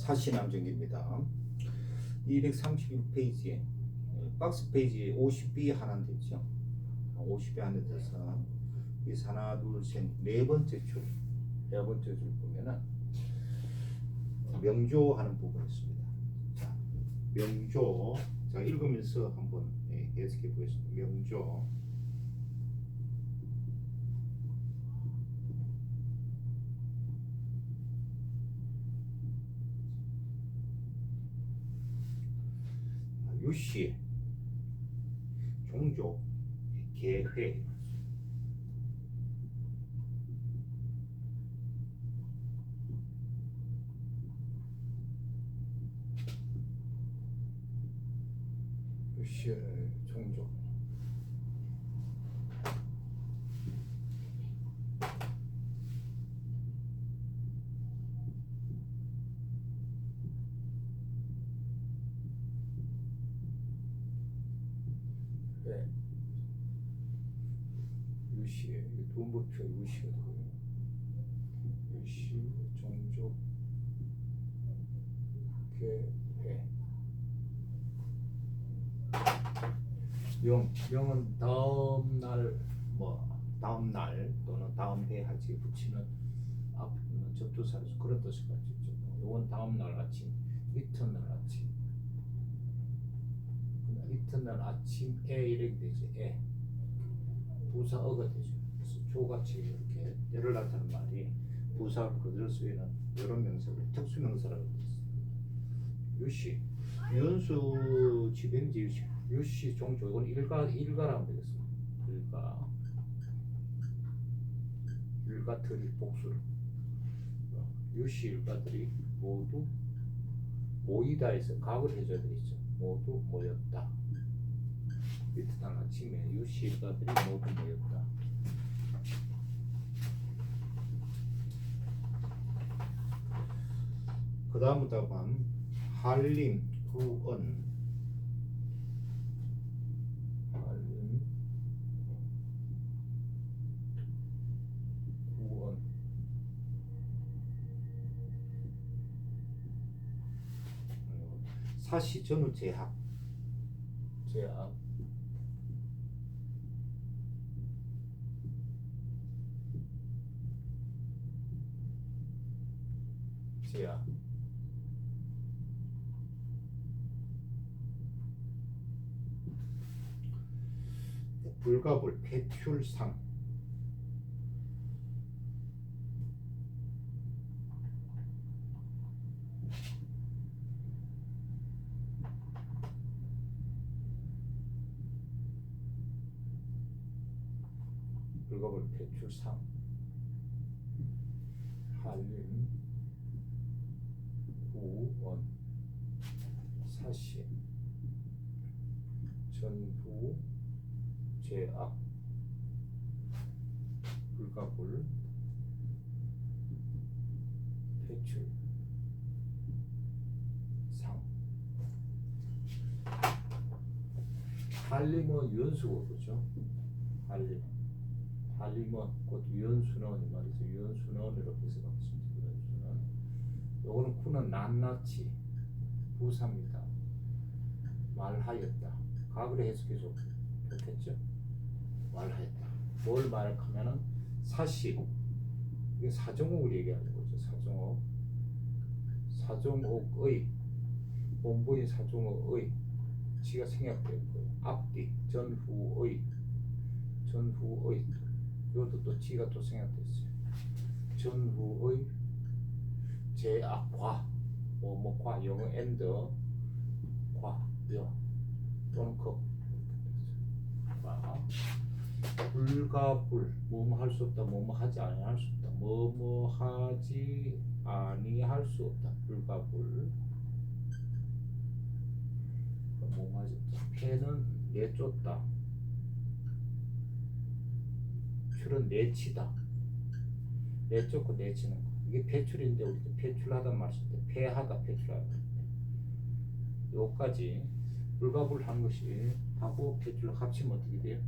사시남정기입니다. 236페이지에 박스 페이지에 50B 하나 되죠. 50B 하나 돼서 여기서 하나 둘셋 네 번째 줄 보면은 명조하는 부분이 있습니다. 자, 명조. 자, 읽으면서 한번 해석해 보겠습니다. 명조. 유시, 종조, 개회. 유시, 종조. 네. 유시, 도움부표 유시가 되고요. 유시, 종족, 개회. 명은 다음 날 또는 다음 해 하지 붙이는 앞 접두사에서 그런 뜻이 가지죠. 요건 다음 날 아침, 이튿날 아침. 이튿날 아침에 이렇게 되지. 부사어가 되죠. 그래서 조같이 이렇게 예를 나타내는 말이 부사를 그대로 쓰이는 이런 명사를 특수명사라고 했어요. 유시, 유연수 지변지 유시 종조. 이건 일가라면 되겠습니다. 일가들이 복수를. 유시 일가들이 모두 모이다 해서 각을 해줘야 되겠죠. 모두 모였다. 이튿날 아침에 유시 일가들이 모두 모였다. 그 다음 답은 한림, 구언. 한림, 구언. 사시, 전후, 제학. 제학. 제학. 불가불, 배출상. 불가불, 배출상. 한림, 구원, 사시, 전후, 제악, 불가불, 배출, 상. 한림은 유연수고 그죠? 한림은 곧 유연순원 이 말이죠. 유연순원으로 해석하겠습니다. 유연순원. 요거는 쿠는 낱낱이 부사입니다. 말하였다. 각으로 해석해 좋겠죠? 말하였다. 뭘 말하냐면은 사시. 이게 사정옥을 얘기하는 거죠. 사정옥의 본부인 사정옥의 지가 생략되었고요. 앞뒤 전후의 이것도 또 지가 또 생략됐어요. 전후의 제악과 뭐과 영어 and 과 여 또는 불가불 뭐뭐 할 수 없다. 뭐뭐 하지 아니할 수 없다. 뭐뭐 하지 아니할 수 없다. 불가불. 뭐뭐 하지 없다. 패는 내쫓다. 출은 내치다. 내쫓고 내치는 거. 이게 배출인데 우리 배출하단 말 쓸 때 패하다 배출하다. 요까지 불가불한 것이 하고 배출 합치면 어떻게 돼요?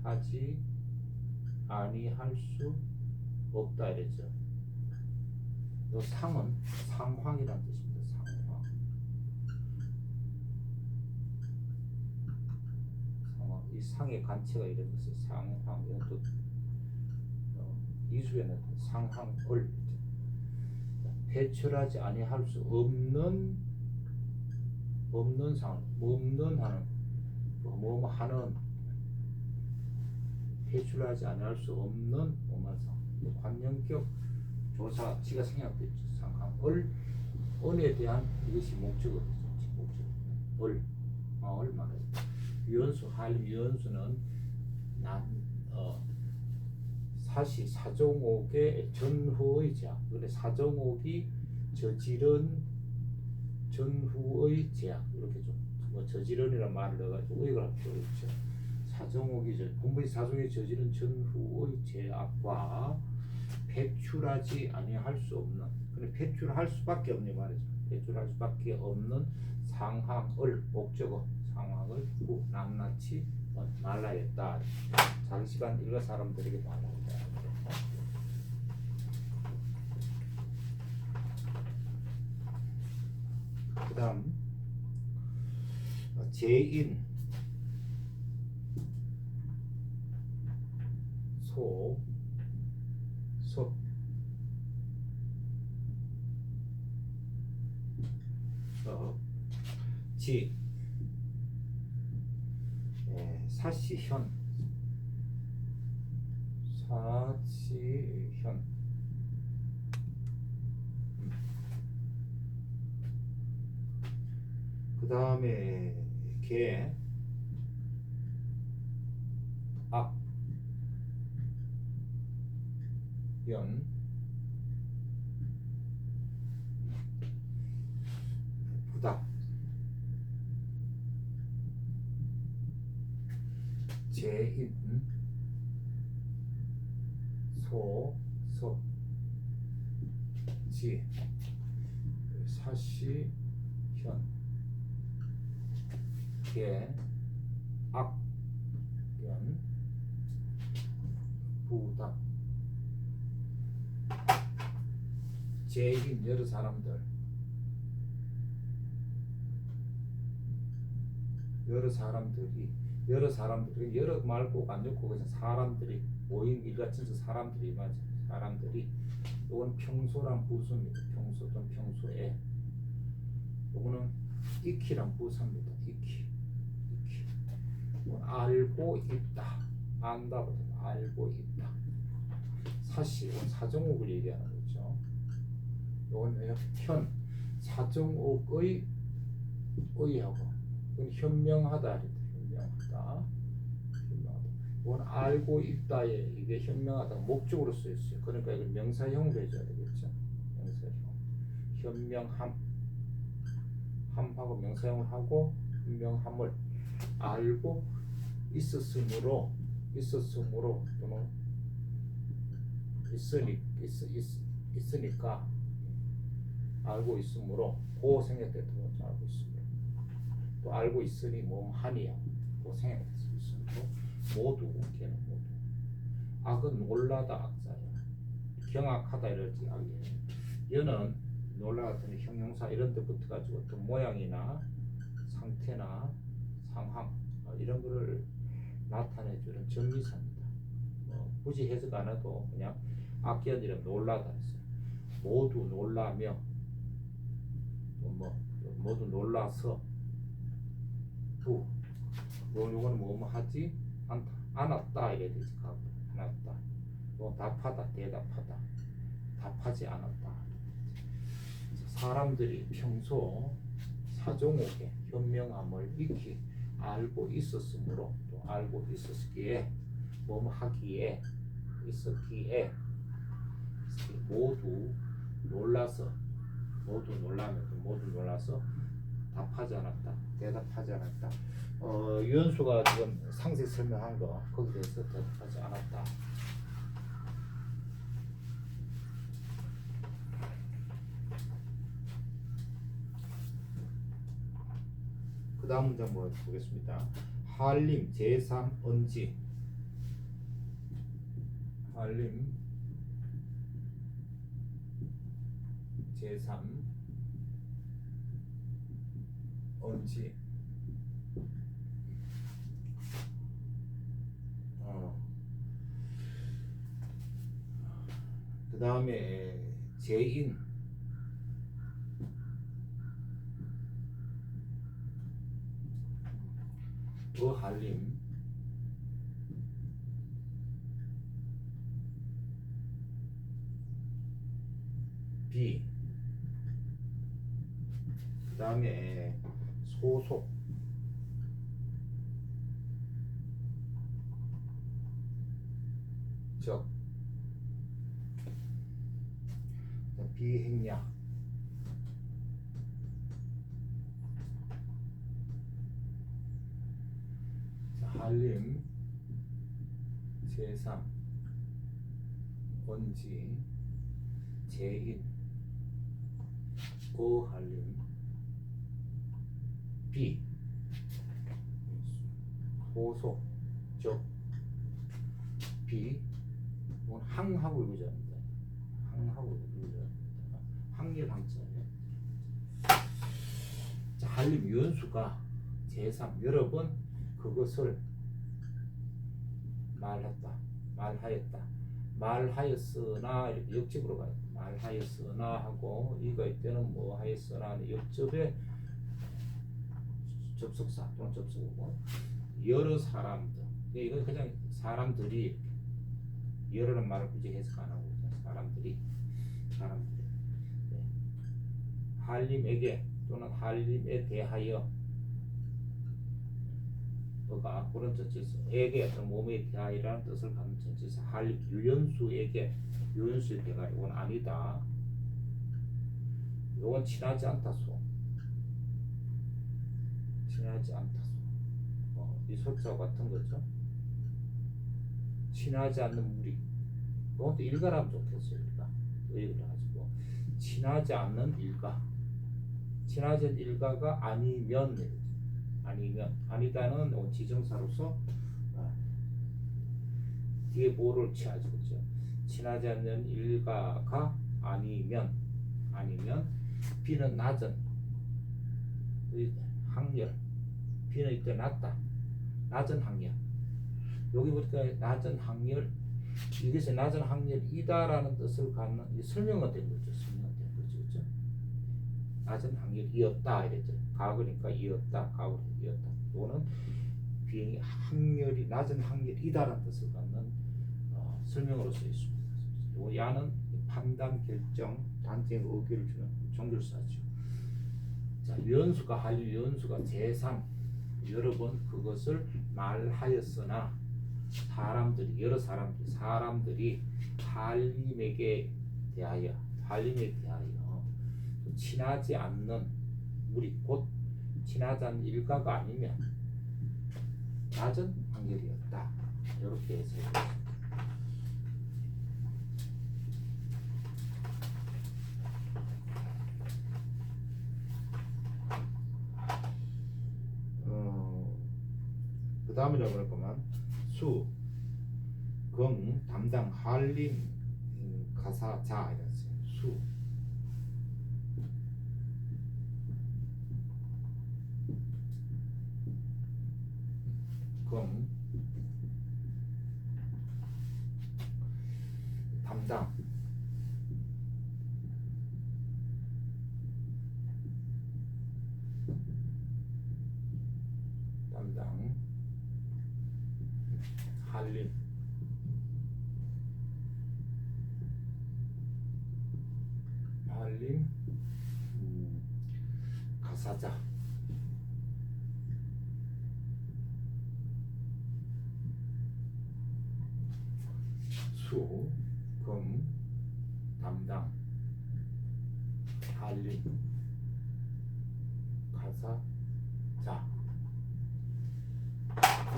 배출하지 아니할 수 없다 이랬죠. 요 상은 상황이라는 뜻입니다. 상황. 상황. 이 상의 간체가 이런 것을 상황. 이것도 이수에는 상황을 배출하지 아니할 수 없는 상황, 없는 하는, 뭐 하는, 배출하지 아니할 수 없는 상황. 관념격 조사치가 생략됐죠. 상황을 언에 대한 이것이 목적어죠. 목적어. 을 말해요. 유연수, 한림 유연수는 사시 사종옥의 전후의 제약. 그래 사종옥이 저지른 전후의 제약. 이렇게 좀뭐 저지른이라는 말을 넣어가지고 의역을 할 필요가 있죠. 사종옥이 본문이 사종이 저지른 전후의 제약과 배출하지 아니할 수 없는, 근데 배출할 수밖에 없는 말이죠. 배출할 수밖에 없는 상황을 목적어 상황을 낱낱이 말라했다. 장시간 일가 사람들에게 말하다. 그다음 제인 소 섭 지 사시현 그 다음에 개 악 연 부다 제인 소 섭 지 사시 현 개 악 연 부다 제인 여러 사람들 여러 말고 안 좋고 그냥 사람들이 모인 일가친서 사람들이 맞아. 사람들이 이건 평소란 부수입니다. 평소 또는 평소에 이거는 익히란 부사입니다. 익히 알고 있다. 안다보다 알고 있다. 사시 이건 사정옥을 얘기하는 거죠. 이건 현 사정옥의 의하고 현명하다. 현명하다. 이건 알고 있다에 이게 현명하다 목적으로 쓰여 있어요. 그러니까 이걸 명사형으로 해줘야 되겠죠. 명사형. 현명함. 함하고 명사형을 하고 현명함을 알고 있었으므로 또는 있으니까 알고 있으므로 고 생략됐다고 알고 있으므로 또 알고 있으니 뭐 하니야 고 생략됐으므로 모두 걔는 모두 악은 놀라다 악자야. 경악하다 이럴지 악이에요. 여는 놀라 같은 형용사 이런 데 붙어가지고 어떤 모양이나 상태나 상황 이런 거를 나타내주는 전미사입니다. 굳이 해석 안 해도 그냥 악견이라 놀라다 했어요. 모두 놀라며 모두 놀라서 요거는 뭐뭐 하지 않았다 이래야 되지. 않았다. 답하다 대답하다 답하지 않았다. 사람들이 평소 사종옥의 현명함을 익히 알고 있었으므로 또 알고 있었기에 뭐뭐 하기에 있었기에 모두 놀라서 모두 놀라서 답하지 않았다. 대답하지 않았다. 유연수가 지금 상세 설명한 거 거기에 대해서 대답하지 않았다. 그 다음 문장 보겠습니다. 한림 제3언지 한림 제3 언지 그 다음에 제인 어한림 비 그 다음에 소속 적 비행량 한림 제3 언지 제인 어한림 비 소속 적 비 항하고 읽으자입니다. 항하고 읽으자. 항일 항자예요. 자, 한림 유연수가 제3 여러 번 그것을 말하였다. 말하였으나 이렇게 역접으로 가요. 말하였으나 하고 이거 이때는 뭐 하였으나 역접의 접속사 또는 접속어고 여러 사람들 이건 그냥 사람들이 여러는 말을 굳이 해석 안 하고 사람들이 네. 한림에게 또는 한림에 대하여 어가 그런 전치사 에게 어떤 몸에 대하여라는 뜻을 갖는 전치사 한림 유연수에게 유연수에 대하여 이건 아니다. 이건 친하지 않다소. 친하지 않다소. 이 소자 같은 거죠. 친하지 않는 무리. 그것도 일가라면 좋겠어요. 일가. 의의를 가지고 친하지 않는 일가. 친하지 않는 일가가 아니면 아니다는 지정사로서 뒤에 뭐를 취하죠. 그렇죠? 친하지 않는 일가가 아니면 비는 낮은 학렬 비는 이때 낮은 학렬 여기 보니까 낮은 학렬 이것이 낮은 학렬이다라는 뜻을 갖는 설명은 된 거죠. 그렇죠? 낮은 학렬이었다 이랬죠. 과거니까 이었다. 또는 비행이 학렬이 낮은 학렬이다라는 뜻을 갖는 설명으로 쓰여 있습니다. 요 야는 판단, 결정, 단정, 의견을 주는 종결사죠. 자, 유연수가 한림 유연수가 제3 여러 번 그것을 말하였으나 여러 사람들이 한림에 대하여 친하지 않는 무리 곧 친하지 않는 일가가 아니면 낮은 학렬이었다. 이렇게 해석했습니다. 그 다음이라고 할 거면 수, 금, 담당, 한림, 가사, 자 이랬어요. 수, 금, 담당, 한림, 가사자, 수, 금, 담당, 한림, 가사, 자.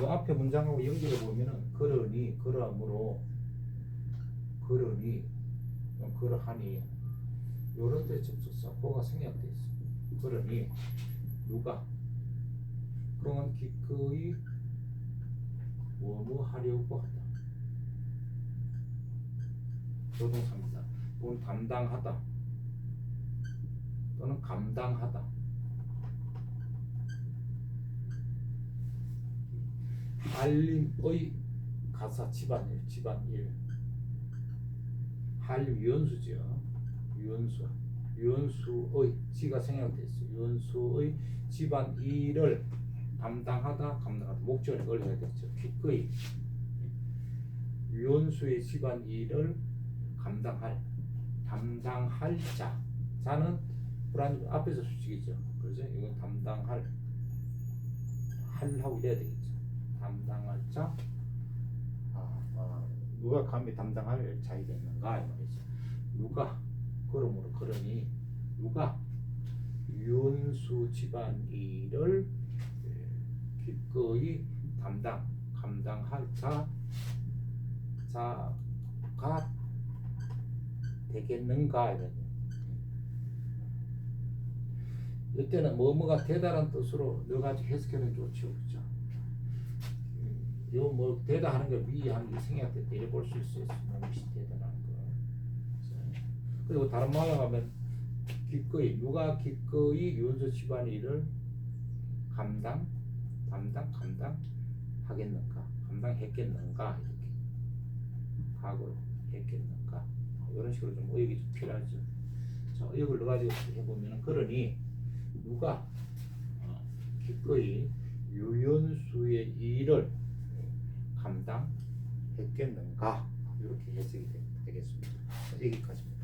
이 앞에 문장하고 연결해 보면은 그러므로 그러하니 요런 데 접속사 보가 생략돼 있어. 그러니 누가 그건 기꺼이 뭐뭐 하려고 하다. 조동사입니다. 또는 담당하다. 또는 감당하다. 알림의 가사 집안일, 집안일. 할 유연수죠. 유연수의 지가 생략됐어요. 유연수의 집안일을 감당하다, 감당하다. 목적을 걸려야 되죠. 기꺼이 유연수의 집안일을 담당할 자. 자는 불안 앞에서 수직이죠. 그렇죠? 이건 담당할 하고 이래야 되겠죠. 담당할 자. 누가 감히 담당할 자이가 있는가 이 말이죠. 누가 그러니 누가 유연수 집안일을 기꺼이 감당할 자가 되겠는가 이거죠. 이때는 뭐뭐가 되다라는 뜻으로 여러 가지 해석하면 좋죠, 그렇죠? 요 뭐 되다 하는 걸 위한 게 생략될 때 이래 볼 수 있어요. 무엇이 되다라는 거. 그리고 다른 말로 하면 기꺼이 누가 기꺼이 유연수 집안일을 감당하겠는가, 감당했겠는가 이렇게 각오를 했겠는가 이런 식으로 좀 의역이 좀 필요하죠. 자, 의역을 넣어가지고 해보면 그러니 누가 기꺼이 유연수의 일을 감당했겠는가 이렇게 해석이 되겠습니다. 여기까지입니다.